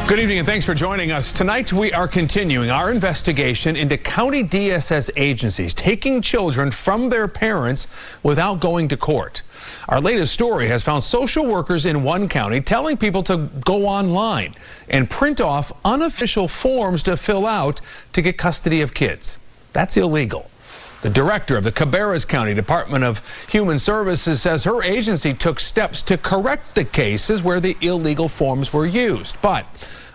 Good evening and thanks for joining us. Tonight we are continuing our investigation into county DSS agencies taking children from their parents without going to court. Our latest story has found social workers in one county telling people to go online and print off unofficial forms to fill out to get custody of kids. That's illegal. The director of the Cabarrus County Department of Human Services says her agency took steps to correct the cases where the illegal forms were used. But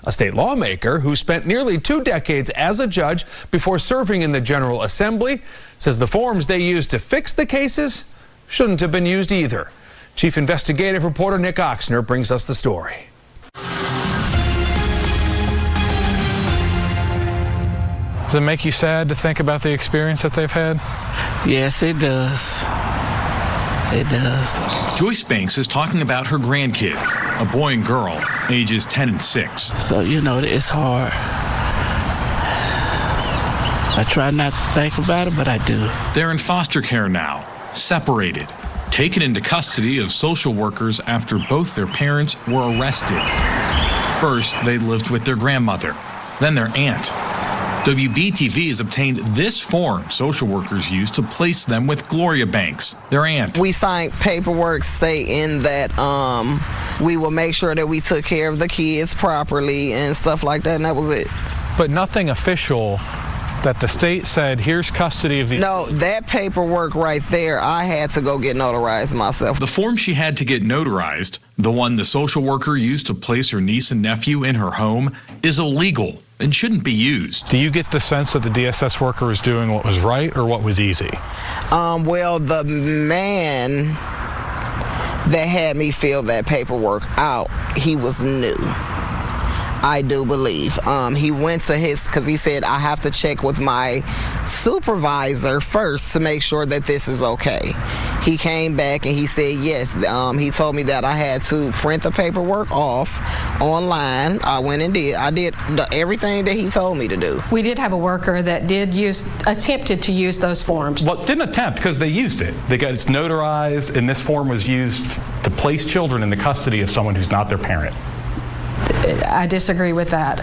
a state lawmaker who spent nearly 2 decades as a judge before serving in the General Assembly says the forms they used to fix the cases shouldn't have been used either. Chief Investigative reporter Nick OCHSNER brings us the story. Does it make you sad to think about the experience that they've had? Yes, it does. It does. Joyce Banks is talking about her grandkids, a boy and girl, ages 10 and 6. So, it's hard. I try not to think about it, but I do. They're in foster care now, separated, taken into custody of social workers after both their parents were arrested. First, they lived with their grandmother, then their aunt. WBTV has obtained this form social workers use to place them with Gloria Banks, their aunt. We signed paperwork saying that we will make sure that we took care of the kids properly and stuff like that, and that was it. But nothing official that the state said, here's custody of these. No, that paperwork right there, I had to go get notarized myself. The form she had to get notarized, the one the social worker used to place her niece and nephew in her home, is illegal and shouldn't be used. Do you get the sense that the DSS worker was doing what was right or what was easy? Well, the man that had me fill that paperwork out, he was new. I do believe. He went to because he said, I have to check with my supervisor first to make sure that this is okay. He came back and he said, yes. He told me that I had to print the paperwork off online. I went and did. I did everything that he told me to do. We did have a worker that attempted to use those forms. Well, didn't attempt because they used it. It's notarized, and this form was used to place children in the custody of someone who's not their parent. I disagree with that.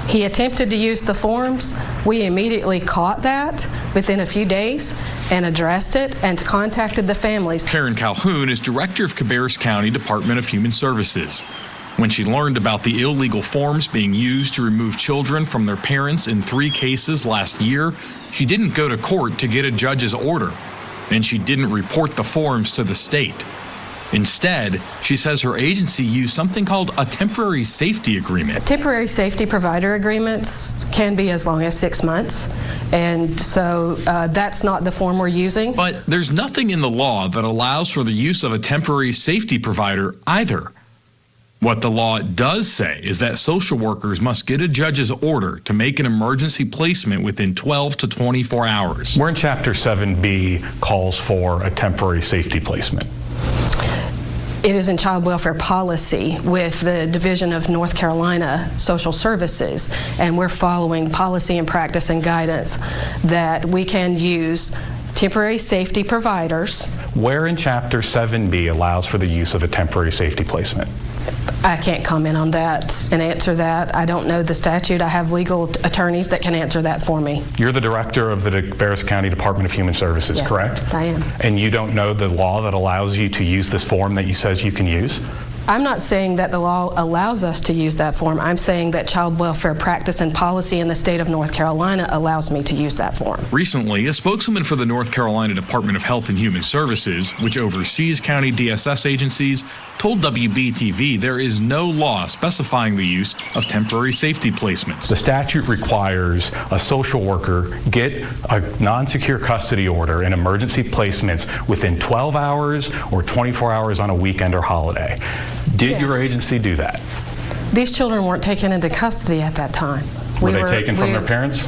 He attempted to use the forms. We immediately caught that within a few days and addressed it and contacted the families. Karen Calhoun is director of Cabarrus County Department of Human Services. When she learned about the illegal forms being used to remove children from their parents in 3 cases last year, she didn't go to court to get a judge's order, and she didn't report the forms to the state. Instead, she says her agency used something called a temporary safety agreement. Temporary safety provider agreements can be as long as 6 months, and so that's not the form we're using. But there's nothing in the law that allows for the use of a temporary safety provider either. What the law does say is that social workers must get a judge's order to make an emergency placement within 12 to 24 hours. We're in Chapter 7B calls for a temporary safety placement. It is in child welfare policy with the Division of North Carolina Social Services, and we're following policy and practice and guidance that we can use temporary safety providers. Where in Chapter 7B allows for the use of a temporary safety placement? I can't comment on that and answer that. I don't know the statute. I have legal attorneys that can answer that for me. You're the director of the Cabarrus County Department of Human Services, yes, correct? I am. And you don't know the law that allows you to use this form that you says you can use? I'm not saying that the law allows us to use that form. I'm saying that child welfare practice and policy in the state of North Carolina allows me to use that form. Recently, a spokeswoman for the North Carolina Department of Health and Human Services, which oversees county DSS agencies, told WBTV there is no law specifying the use of temporary safety placements. The statute requires a social worker get a non-secure custody order and emergency placements within 12 hours or 24 hours on a weekend or holiday. Did Yes. your agency do that? These children weren't taken into custody at that time. Were they taken from their parents?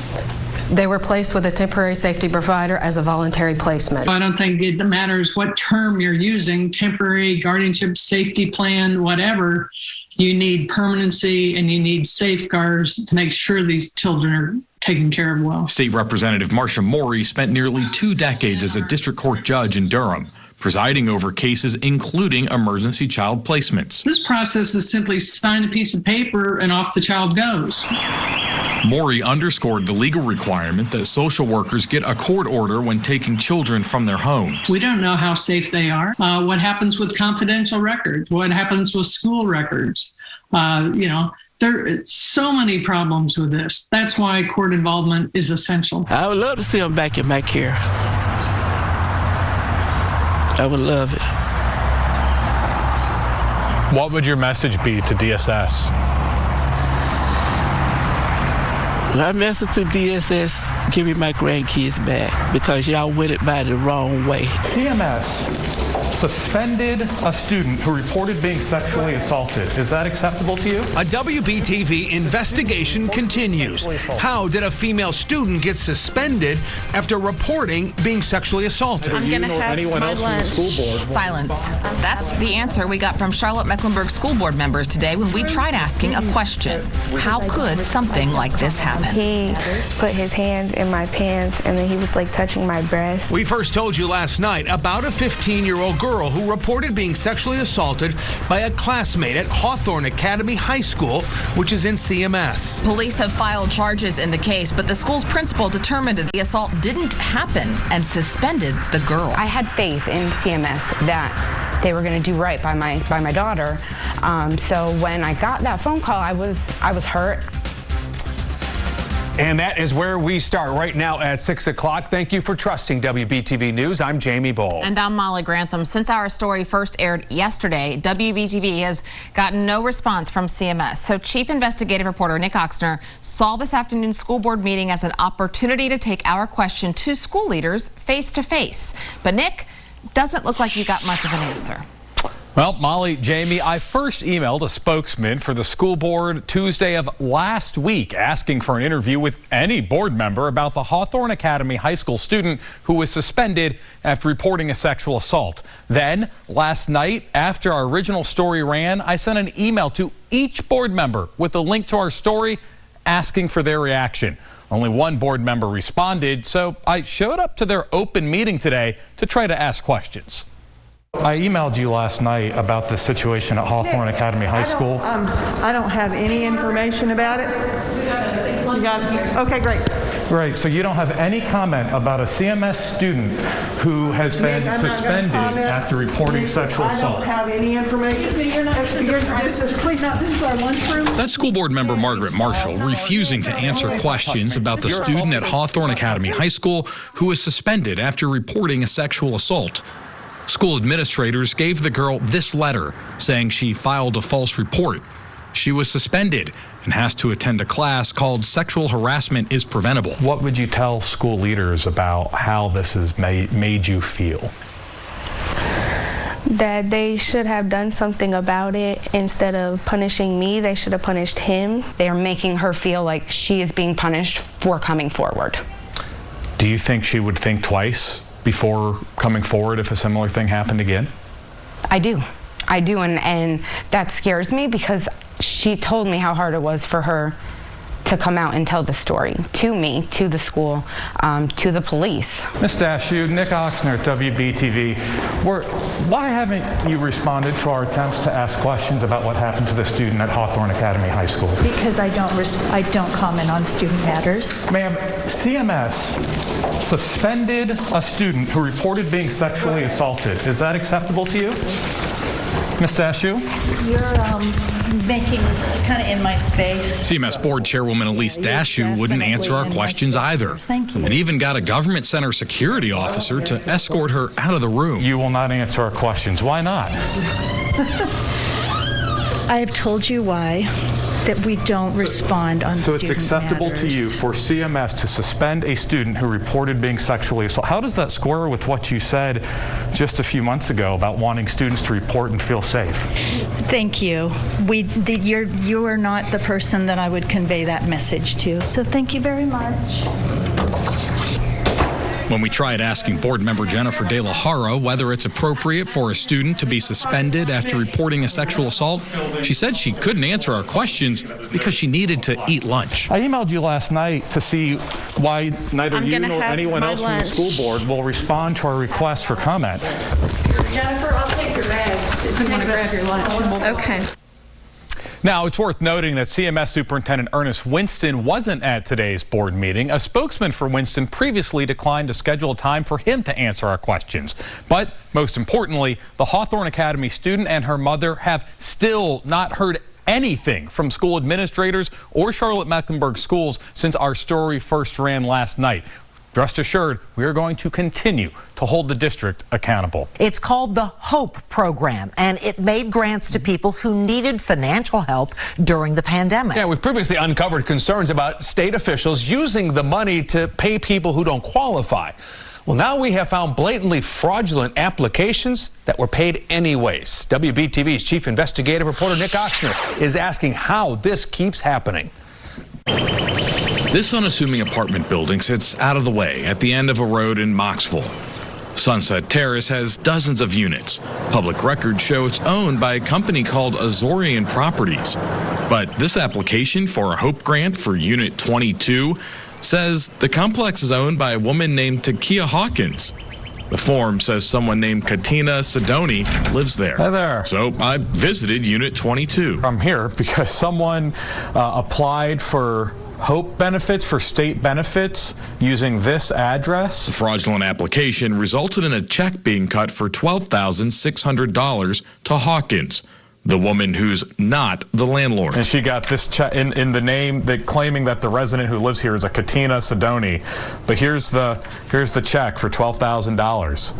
They were placed with a temporary safety provider as a voluntary placement. I don't think it matters what term you're using, temporary, guardianship, safety plan, whatever. You need permanency and you need safeguards to make sure these children are taken care of well. State Representative Marcia Morey spent nearly 2 decades as a district court judge in Durham, presiding over cases including emergency child placements. This process is simply sign a piece of paper and off the child goes. Maury underscored the legal requirement that social workers get a court order when taking children from their homes. We don't know how safe they are. What happens with confidential records? What happens with school records? There are so many problems with this. That's why court involvement is essential. I would love to see them back in my care. I would love it. What would your message be to DSS? My message to DSS, give me my grandkids back because y'all went it by the wrong way. CMS suspended a student who reported being sexually assaulted. Is that acceptable to you? A WBTV investigation continues. How did a female student get suspended after reporting being sexually assaulted? I'm going to have anyone my else lunch. from the school board? Silence. That's the answer we got from Charlotte-Mecklenburg school board members today when we tried asking a question. How could something like this happen? He put his hands in my pants and then he was like touching my breast. We first told you last night about a 15-year-old girl who reported being sexually assaulted by a classmate at Hawthorne Academy High School, which is in CMS. Police have filed charges in the case, but the school's principal determined the assault didn't happen and suspended the girl. I had faith in CMS that they were going to do right by my daughter. So when I got that phone call, I was hurt. And that is where we start right now at 6 o'clock. Thank you for trusting WBTV News. I'm Jamie Bull. And I'm Molly Grantham. Since our story first aired yesterday, WBTV has gotten no response from CMS. So Chief Investigative Reporter Nick OCHSNER saw this afternoon's school board meeting as an opportunity to take our question to school leaders face to face. But Nick, doesn't look like you got much of an answer. Well, Molly, Jamie, I first emailed a spokesman for the school board Tuesday of last week asking for an interview with any board member about the Hawthorne Academy High School student who was suspended after reporting a sexual assault. Then, last night, after our original story ran, I sent an email to each board member with a link to our story asking for their reaction. Only one board member responded, so I showed up to their open meeting today to try to ask questions. I emailed you last night about the situation at Hawthorne Academy High School. I don't have any information about it. You got it? Okay, great. Right, so you don't have any comment about a CMS student who has been suspended after reporting sexual assault. I don't have any information. This is our lunchroom. That's school board member Margaret Marshall refusing to answer questions about the student at Hawthorne Academy High School who was suspended after reporting a sexual assault. School administrators gave the girl this letter saying she filed a false report. She was suspended and has to attend a class called Sexual Harassment is Preventable. What would you tell school leaders about how this has made you feel? That they should have done something about it. Instead of punishing me, they should have punished him. They are making her feel like she is being punished for coming forward. Do you think she would think twice before coming forward if a similar thing happened again? I do, and that scares me because she told me how hard it was for her to come out and tell the story to me, to the school, to the police. Ms. Dashew, Nick OCHSNER at WBTV. Why haven't you responded to our attempts to ask questions about what happened to the student at Hawthorne Academy High School? Because I don't comment on student matters. Ma'am, CMS suspended a student who reported being sexually assaulted. Is that acceptable to you? Ms. Dashew? You're making kind of in my space. CMS board chairwoman Elise Dashew wouldn't answer our questions either. Thank you. And even got a government center security officer to escort her out of the room. You will not answer our questions. Why not? I have told you why, that we don't respond on student matters. So it's acceptable to you for CMS to suspend a student who reported being sexually assaulted. How does that square with what you said just a few months ago about wanting students to report and feel safe? Thank you. You are not the person that I would convey that message to. So thank you very much. When we tried asking board member Jennifer De La Hara whether it's appropriate for a student to be suspended after reporting a sexual assault, she said she couldn't answer our questions because she needed to eat lunch. I emailed you last night to see why neither you nor anyone else from the school board will respond to our request for comment. Jennifer, I'll take your bags if you want to grab your lunch. Okay. Now, it's worth noting that CMS Superintendent Ernest Winston wasn't at today's board meeting. A spokesman for Winston previously declined to schedule a time for him to answer our questions. But most importantly, the Hawthorne Academy student and her mother have still not heard anything from school administrators or Charlotte-Mecklenburg schools since our story first ran last night. Rest assured, we are going to continue to hold the district accountable. It's called the HOPE program, and it made grants to people who needed financial help during the pandemic. Yeah, we've previously uncovered concerns about state officials using the money to pay people who don't qualify. Well, now we have found blatantly fraudulent applications that were paid anyways. WBTV's chief investigative reporter Nick OCHSNER is asking how this keeps happening. This unassuming apartment building sits out of the way at the end of a road in Mocksville. Sunset Terrace has dozens of units. Public records show it's owned by a company called Azorian Properties. But this application for a HOPE grant for Unit 22 says the complex is owned by a woman named Takia Hawkins. The form says someone named Katina Sidoni lives there. Hi there. So I visited Unit 22. I'm here because someone applied for HOPE benefits, for state benefits, using this address. The fraudulent application resulted in a check being cut for $12,600 to Hawkins, the woman who's not the landlord. And she got this check in the name, claiming that the resident who lives here is a Katina Sidoni. But here's the check for $12,000.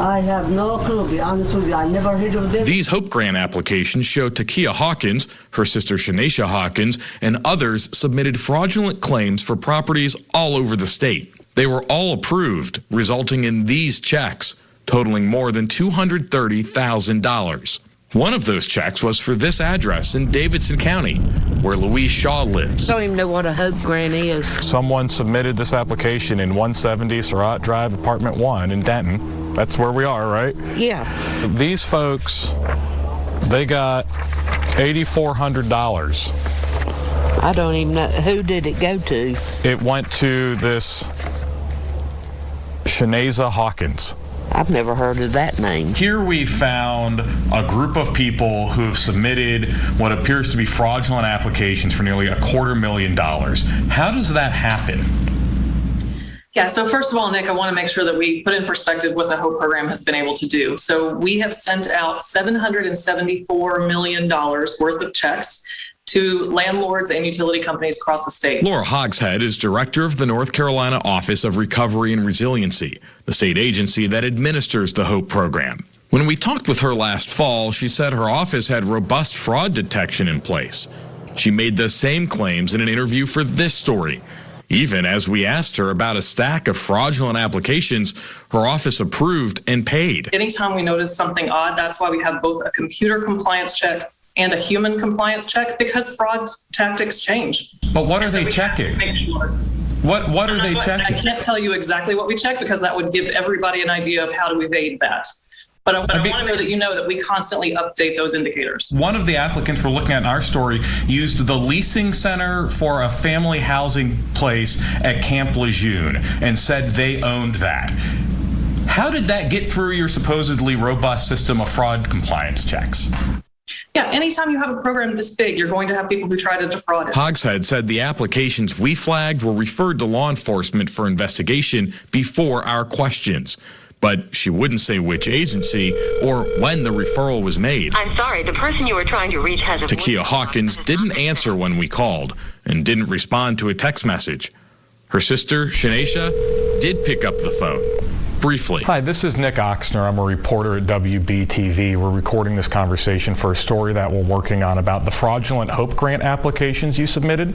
I have no clue, to be honest with you. I never heard of this. These HOPE grant applications show Takia Hawkins, her sister Shanesha Hawkins, and others submitted fraudulent claims for properties all over the state. They were all approved, resulting in these checks, totaling more than $230,000. One of those checks was for this address in Davidson County, where Louise Shaw lives. I don't even know what a HOPE grant is. Someone submitted this application in 170 Surratt Drive, Apartment 1 in Denton. That's where we are, right? Yeah. These folks, they got $8,400. I don't even know. Who did it go to? It went to this Shanesha Hawkins. I've never heard of that name. Here we found a group of people who have submitted what appears to be fraudulent applications for nearly $250,000. How does that happen? Yeah, so first of all, Nick, I want to make sure that we put in perspective what the HOPE program has been able to do. So we have sent out $774 million worth of checks to landlords and utility companies across the state. Laura Hogshead is director of the North Carolina Office of Recovery and Resiliency, the state agency that administers the HOPE program. When we talked with her last fall, she said her office had robust fraud detection in place. She made the same claims in an interview for this story. Even as we asked her about a stack of fraudulent applications her office approved and paid. Anytime we notice something odd, that's why we have both a computer compliance check and a human compliance check, because fraud tactics change. But what are they checking? What are they checking? I can't tell you exactly what we check because that would give everybody an idea of how to evade that. But I want to know that you know that we constantly update those indicators. One of the applicants we're looking at in our story used the leasing center for a family housing place at Camp Lejeune and said they owned that. How did that get through your supposedly robust system of fraud compliance checks? Yeah, anytime you have a program this big, you're going to have people who try to defraud it. Hogshead said the applications we flagged were referred to law enforcement for investigation before our questions. But she wouldn't say which agency or when the referral was made. I'm sorry, the person you were trying to reach has a... Takia Hawkins didn't answer when we called and didn't respond to a text message. Her sister, Shanesha, did pick up the phone. Briefly. Hi, this is Nick OCHSNER. I'm a reporter at WBTV. We're recording this conversation for a story that we're working on about the fraudulent HOPE grant applications you submitted.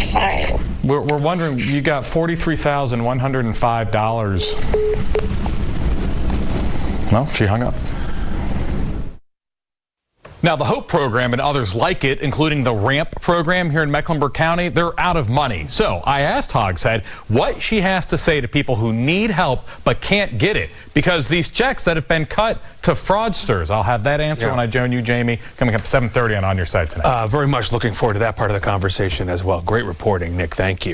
Sorry. We're wondering, you got $43,105. Well, she hung up. Now, the HOPE program and others like it, including the RAMP program here in Mecklenburg County, they're out of money. So I asked Hogshead what she has to say to people who need help but can't get it because these checks that have been cut to fraudsters. I'll have that answer when I join you, Jamie, coming up at 7:30 on your side tonight. Very much looking forward to that part of the conversation as well. Great reporting, Nick. Thank you.